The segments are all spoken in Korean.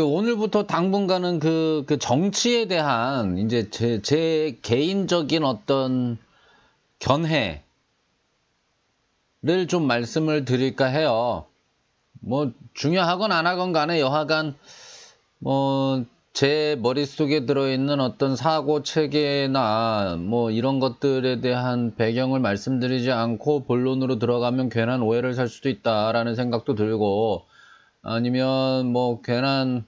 오늘부터 당분간은 그 정치에 대한 이제 제 개인적인 어떤 견해를 좀 말씀을 드릴까 해요. 뭐 중요하건 안 하건 간에 여하간 뭐 제 머릿속에 들어있는 어떤 사고 체계나 뭐 이런 것들에 대한 배경을 말씀드리지 않고 본론으로 들어가면 괜한 오해를 살 수도 있다라는 생각도 들고, 아니면 뭐 괜한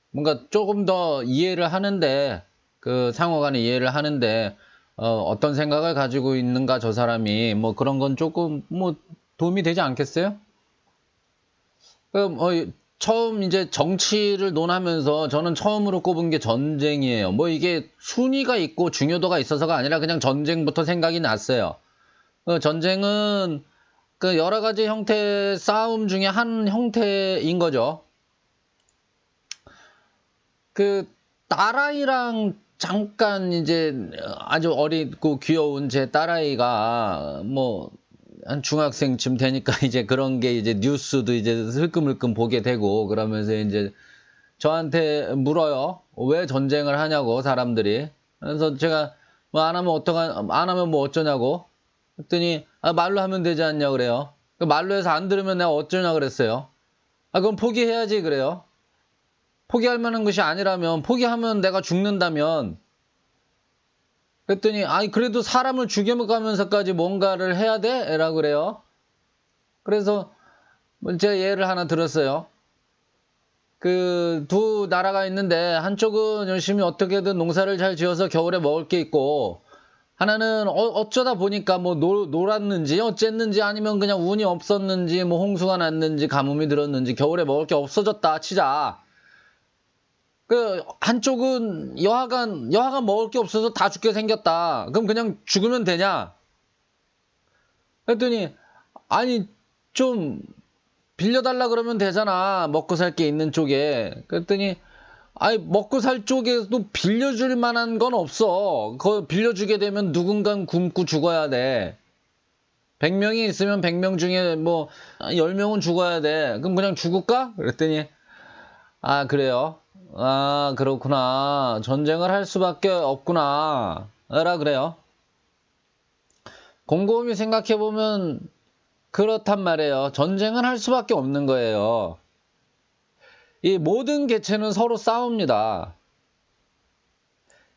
뭔가 조금 더 이해를 하는데, 그 상호간에 이해를 하는데 어떤 생각을 가지고 있는가 저 사람이, 뭐 그런 건 조금 뭐 도움이 되지 않겠어요? 처음 이제 정치를 논하면서 저는 처음으로 꼽은 게 전쟁이에요. 뭐 이게 순위가 있고 중요도가 있어서가 아니라 그냥 전쟁부터 생각이 났어요. 전쟁은 그 여러 가지 형태의 싸움 중에 한 형태인 거죠. 그 딸아이랑 잠깐 이제 아주 어리고 귀여운 제 딸아이가 뭐 한 중학생쯤 되니까 이제 그런 게 이제 뉴스도 이제 흘끔흘끔 보게 되고 그러면서 이제 저한테 물어요. 왜 전쟁을 하냐고 사람들이. 그래서 제가 뭐 안 하면 뭐 어쩌냐고. 그랬더니 말로 하면 되지 않냐 그래요. 말로 해서 안 들으면 내가 어쩌냐 그랬어요. 그럼 포기해야지 그래요. 포기할 만한 것이 아니라면, 포기하면 내가 죽는다면. 그랬더니 그래도 사람을 죽여가면서까지 뭔가를 해야 돼? 라고 그래요. 그래서 제가 예를 하나 들었어요. 그 두 나라가 있는데 한쪽은 열심히 어떻게든 농사를 잘 지어서 겨울에 먹을 게 있고, 하나는 어쩌다 보니까 뭐 놀았는지 어쨌는지 아니면 그냥 운이 없었는지 뭐 홍수가 났는지 가뭄이 들었는지 겨울에 먹을 게 없어졌다 치자. 그 한쪽은 여하간 먹을 게 없어서 다 죽게 생겼다. 그럼 그냥 죽으면 되냐? 그랬더니 좀 빌려달라 그러면 되잖아. 먹고 살 게 있는 쪽에. 그랬더니 먹고 살 쪽에도 빌려줄 만한 건 없어. 그거 빌려주게 되면 누군간 굶고 죽어야 돼. 100명이 있으면 100명 중에 뭐 10명은 죽어야 돼. 그럼 그냥 죽을까? 그랬더니 그래요. 그렇구나. 전쟁을 할 수밖에 없구나. 라 그래요. 곰곰이 생각해보면 그렇단 말이에요. 전쟁은 할 수밖에 없는 거예요. 이 모든 개체는 서로 싸웁니다.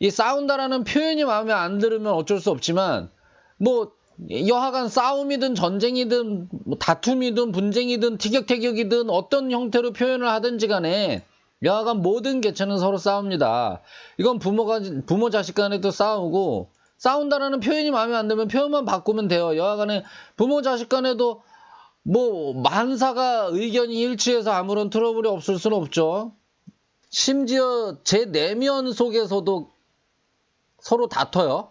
이 싸운다라는 표현이 마음에 안 들으면 어쩔 수 없지만, 뭐 여하간 싸움이든 전쟁이든 뭐 다툼이든 분쟁이든 티격태격이든 어떤 형태로 표현을 하든지 간에 여하간 모든 개체는 서로 싸웁니다. 이건 부모 자식 간에도 싸우고, 싸운다라는 표현이 마음에 안 들면 표현만 바꾸면 돼요. 여하간에 부모 자식 간에도 뭐 만사가 의견이 일치해서 아무런 트러블이 없을 수는 없죠. 심지어 제 내면 속에서도 서로 다퉈요.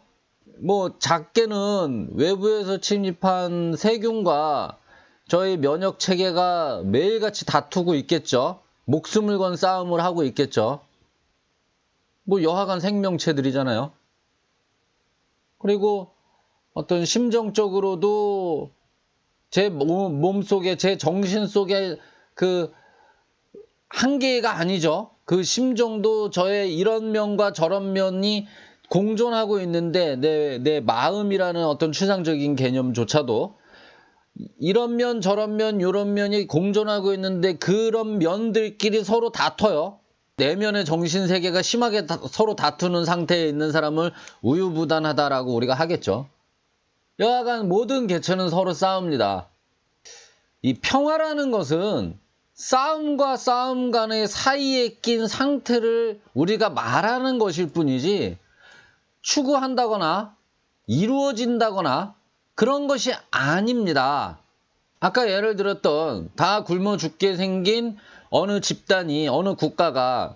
뭐 작게는 외부에서 침입한 세균과 저희 면역 체계가 매일같이 다투고 있겠죠. 목숨을 건 싸움을 하고 있겠죠. 뭐 여하간 생명체들이잖아요. 그리고 어떤 심정적으로도 제 몸속에, 제 정신 속에 그 한계가 아니죠. 그 심정도 저의 이런 면과 저런 면이 공존하고 있는데, 내 마음이라는 어떤 추상적인 개념조차도 이런 면 저런 면 요런 면이 공존하고 있는데 그런 면들끼리 서로 다퉈요. 내면의 정신세계가 심하게 서로 다투는 상태에 있는 사람을 우유부단하다라고 우리가 하겠죠. 여하간 모든 개체는 서로 싸웁니다. 이 평화라는 것은 싸움과 싸움 간의 사이에 낀 상태를 우리가 말하는 것일 뿐이지 추구한다거나 이루어진다거나 그런 것이 아닙니다. 아까 예를 들었던 다 굶어 죽게 생긴 어느 집단이, 어느 국가가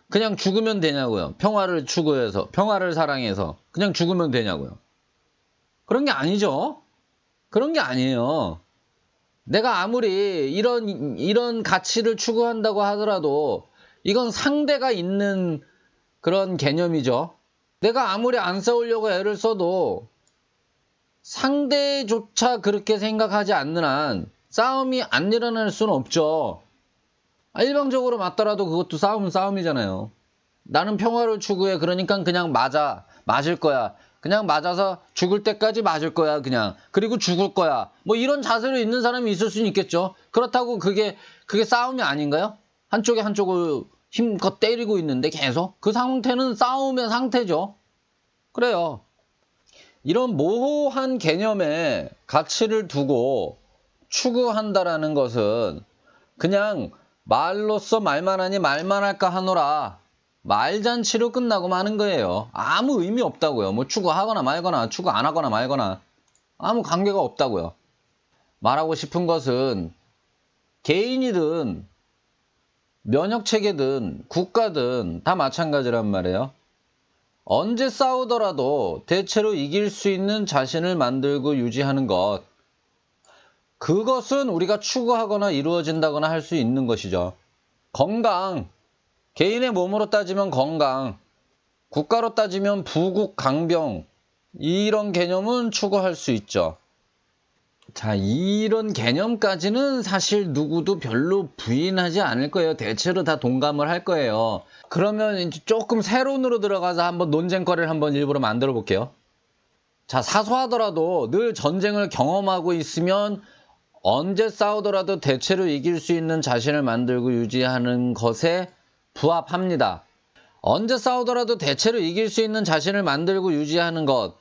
그냥 죽으면 되냐고요. 평화를 추구해서, 평화를 사랑해서 그냥 죽으면 되냐고요. 그런 게 아니죠. 그런 게 아니에요. 내가 아무리 이런 가치를 추구한다고 하더라도 이건 상대가 있는 그런 개념이죠. 내가 아무리 안 싸우려고 애를 써도 상대조차 그렇게 생각하지 않는 한 싸움이 안 일어날 수는 없죠. 일방적으로 맞더라도 그것도 싸움은 싸움이잖아요. 나는 평화를 추구해. 그러니까 그냥 맞을 거야. 그냥 맞아서 죽을 때까지 맞을 거야, 그냥. 그리고 죽을 거야. 뭐 이런 자세로 있는 사람이 있을 수는 있겠죠. 그렇다고 그게 싸움이 아닌가요? 한쪽이 한쪽을 힘껏 때리고 있는데 계속? 그 상태는 싸움의 상태죠. 그래요. 이런 모호한 개념에 가치를 두고 추구한다라는 것은 그냥 말로써 말만 하니 말만 할까 하노라. 말잔치로 끝나고 마는 거예요. 아무 의미 없다고요. 뭐 추구하거나 말거나 추구 안 하거나 말거나 아무 관계가 없다고요. 말하고 싶은 것은 개인이든 면역체계든 국가든 다 마찬가지란 말이에요. 언제 싸우더라도 대체로 이길 수 있는 자신을 만들고 유지하는 것. 그것은 우리가 추구하거나 이루어진다거나 할 수 있는 것이죠. 건강. 개인의 몸으로 따지면 건강, 국가로 따지면 부국, 강병, 이런 개념은 추구할 수 있죠. 자, 이런 개념까지는 사실 누구도 별로 부인하지 않을 거예요. 대체로 다 동감을 할 거예요. 그러면 이제 조금 세론으로 들어가서 한번 논쟁거리를 한번 일부러 만들어 볼게요. 자, 사소하더라도 늘 전쟁을 경험하고 있으면 언제 싸우더라도 대체로 이길 수 있는 자신을 만들고 유지하는 것에 부합합니다. 언제 싸우더라도 대체로 이길 수 있는 자신을 만들고 유지하는 것에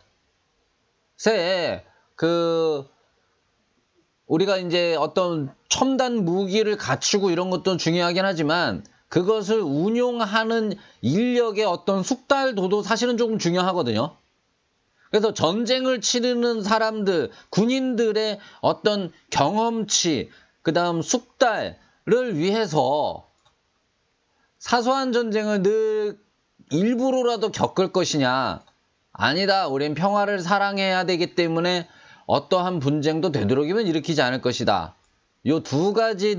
우리가 이제 어떤 첨단 무기를 갖추고 이런 것도 중요하긴 하지만 그것을 운용하는 인력의 어떤 숙달도도 사실은 조금 중요하거든요. 그래서 전쟁을 치르는 사람들, 군인들의 어떤 경험치, 그 다음 숙달을 위해서 사소한 전쟁을 늘 일부러라도 겪을 것이냐? 아니다. 우린 평화를 사랑해야 되기 때문에 어떠한 분쟁도 되도록이면 일으키지 않을 것이다. 요 두 가지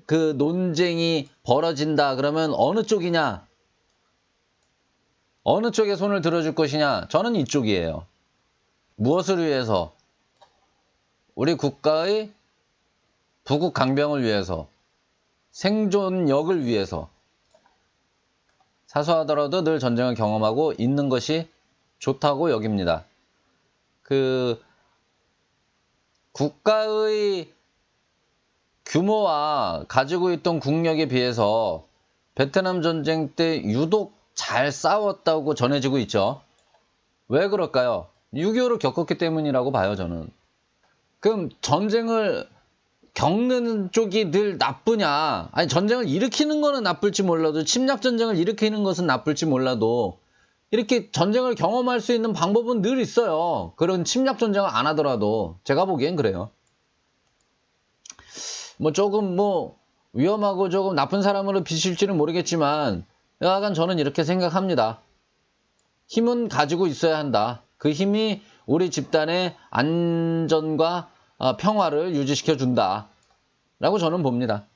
논쟁이 벌어진다. 그러면 어느 쪽이냐? 어느 쪽에 손을 들어줄 것이냐? 저는 이쪽이에요. 무엇을 위해서? 우리 국가의 부국 강병을 위해서. 생존력을 위해서 사소하더라도 늘 전쟁을 경험하고 있는 것이 좋다고 여깁니다. 국가의 규모와 가지고 있던 국력에 비해서 베트남 전쟁 때 유독 잘 싸웠다고 전해지고 있죠. 왜 그럴까요? 6.25를 겪었기 때문이라고 봐요, 저는. 그럼 전쟁을 겪는 쪽이 늘 나쁘냐? 아니, 전쟁을 일으키는 거는 나쁠지 몰라도 침략 전쟁을 일으키는 것은 나쁠지 몰라도 이렇게 전쟁을 경험할 수 있는 방법은 늘 있어요. 그런 침략 전쟁을 안 하더라도 제가 보기엔 그래요. 조금 위험하고 조금 나쁜 사람으로 비실지는 모르겠지만 여하간 저는 이렇게 생각합니다. 힘은 가지고 있어야 한다. 그 힘이 우리 집단의 안전과 평화를 유지시켜 준다 라고 저는 봅니다.